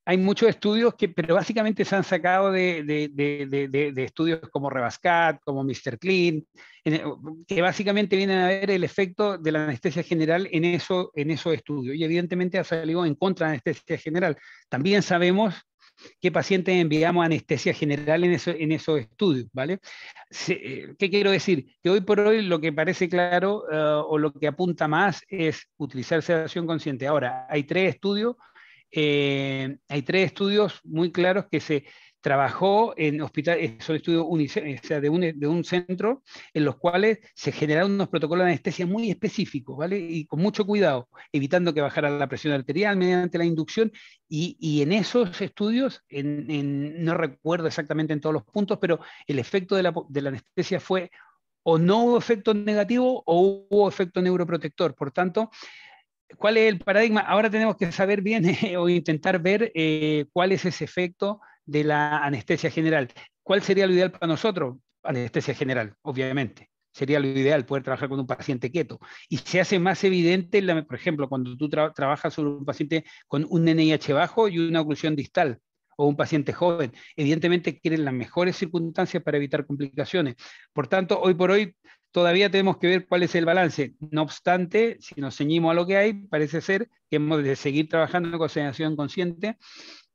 hay muchos estudios pero básicamente se han sacado de estudios como Rebascat, como Mr. Clean, que básicamente vienen a ver el efecto de la anestesia general en esos estudios. Y evidentemente ha salido en contra de la anestesia general. También sabemos qué pacientes enviamos a anestesia general en esos estudios, ¿vale? ¿Qué quiero decir? Que hoy por hoy lo que parece claro o lo que apunta más es utilizar sedación consciente. Ahora, hay tres estudios muy claros que se trabajó en hospitales, son estudios o sea, de un centro, en los cuales se generaron unos protocolos de anestesia muy específicos, ¿vale? Y con mucho cuidado, evitando que bajara la presión arterial mediante la inducción, y en esos estudios, no recuerdo exactamente en todos los puntos, pero el efecto de la anestesia fue o no hubo efecto negativo o hubo efecto neuroprotector. Por tanto, ¿cuál es el paradigma? Ahora tenemos que saber bien o intentar ver cuál es ese efecto de la anestesia general. ¿Cuál sería lo ideal para nosotros? Anestesia general, obviamente. Sería lo ideal poder trabajar con un paciente quieto. Y se hace más evidente, por ejemplo, cuando tú trabajas sobre un paciente con un NIH bajo y una oclusión distal, o un paciente joven. Evidentemente quieren las mejores circunstancias para evitar complicaciones. Por tanto, hoy por hoy todavía tenemos que ver cuál es el balance. No obstante, si nos ceñimos a lo que hay, parece ser que hemos de seguir trabajando con sedación consciente.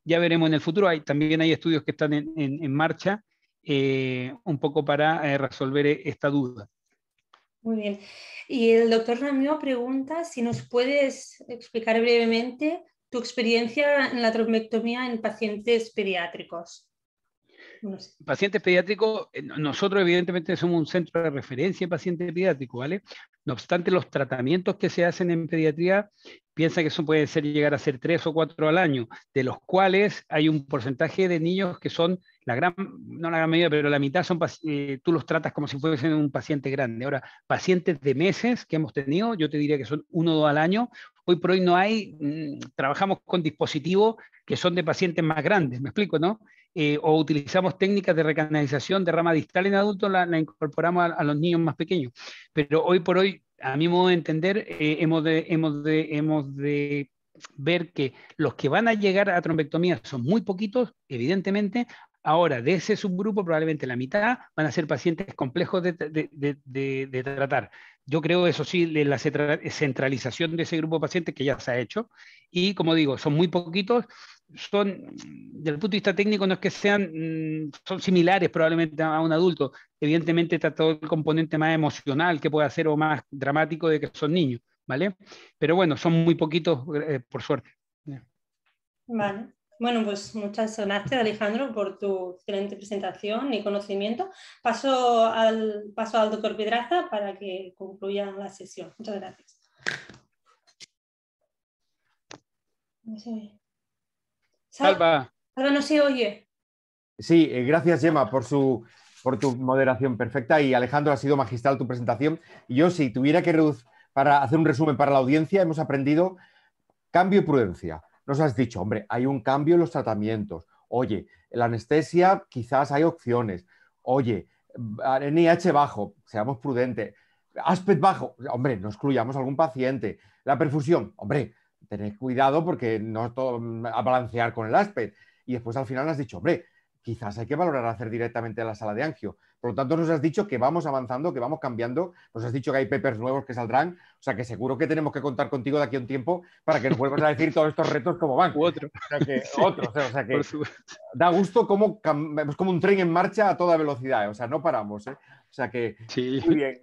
Ya veremos en el futuro. También hay estudios que están en marcha un poco para resolver esta duda. Muy bien. Y el doctor Ramiro pregunta si nos puedes explicar brevemente tu experiencia en la trombectomía en pacientes pediátricos. No sé. Pacientes pediátricos, nosotros evidentemente somos un centro de referencia en pacientes pediátricos, ¿vale? No obstante, los tratamientos que se hacen en pediatría, piensa que eso puede llegar a ser 3 o 4 al año, de los cuales hay un porcentaje de niños que son, no la gran mayoría, pero la mitad son, tú los tratas como si fuesen un paciente grande. Ahora, pacientes de meses que hemos tenido, yo te diría que son 1 o 2 al año. Hoy por hoy no hay, trabajamos con dispositivos que son de pacientes más grandes, ¿me explico, no? O utilizamos técnicas de recanalización de rama distal en adultos, la incorporamos a los niños más pequeños. Pero hoy por hoy, a mi modo de entender, hemos de ver que los que van a llegar a trombectomía son muy poquitos, evidentemente. Ahora, de ese subgrupo, probablemente la mitad van a ser pacientes complejos de tratar. Yo creo, eso sí, la centralización de ese grupo de pacientes que ya se ha hecho. Y como digo, son muy poquitos. Desde el punto de vista técnico, no es que son similares probablemente a un adulto. Evidentemente está todo el componente más emocional que puede hacer o más dramático de que son niños, ¿vale? Pero bueno, son muy poquitos, por suerte. Vale. Bueno, pues muchas gracias, Alejandro, por tu excelente presentación y conocimiento. Paso al doctor Pedraza para que concluya la sesión. Muchas gracias. No se oye. Salva. Salva, no se oye. Sí, gracias, Gemma, por tu moderación perfecta, y Alejandro, ha sido magistral tu presentación. Y yo, si tuviera que para hacer un resumen para la audiencia, hemos aprendido cambio y prudencia. Nos has dicho, hombre, hay un cambio en los tratamientos. Oye, la anestesia quizás hay opciones. Oye, NIH bajo, seamos prudentes. Aspect bajo, hombre, no excluyamos a algún paciente. La perfusión, hombre, tened cuidado porque no todo a balancear con el aspect. Y después al final has dicho, hombre, quizás hay que valorar hacer directamente la sala de angio. Por lo tanto, nos has dicho que vamos avanzando, que vamos cambiando, nos has dicho que hay papers nuevos que saldrán, o sea que seguro que tenemos que contar contigo de aquí a un tiempo para que nos vuelvas a decir todos estos retos cómo van. Otro. O sea que, Sí, o sea que da gusto como, es como un tren en marcha a toda velocidad, o sea, no paramos. O sea que, sí. muy bien.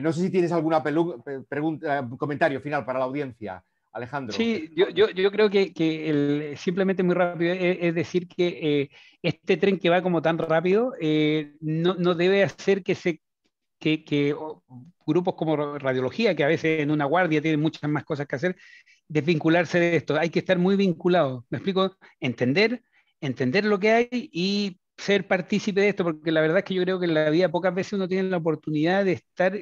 No sé si tienes alguna pregunta, comentario final para la audiencia, Alejandro. Sí, yo creo que simplemente muy rápido es decir que este tren que va como tan rápido no debe hacer que grupos como radiología, que a veces en una guardia tienen muchas más cosas que hacer, desvincularse de esto. Hay que estar muy vinculados. ¿Me explico? Entender lo que hay y ser partícipe de esto, porque la verdad es que yo creo que en la vida pocas veces uno tiene la oportunidad de estar,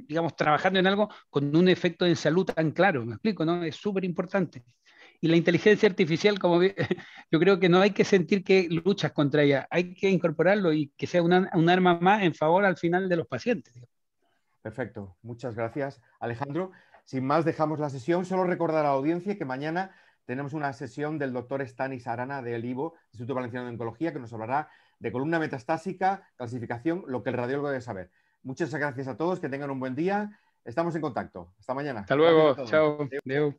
digamos, trabajando en algo con un efecto en salud tan claro. ¿Me explico? ¿No? Es súper importante. Y la inteligencia artificial, como yo creo que no hay que sentir que luchas contra ella, hay que incorporarlo y que sea un arma más en favor al final de los pacientes. Perfecto, muchas gracias, Alejandro. Sin más, dejamos la sesión. Solo recordar a la audiencia que mañana tenemos una sesión del doctor Stanis Arana del IVO, Instituto Valenciano de Oncología, que nos hablará de columna metastásica, clasificación, lo que el radiólogo debe saber. Muchas gracias a todos, que tengan un buen día. Estamos en contacto. Hasta mañana. Hasta luego, chao. Adiós.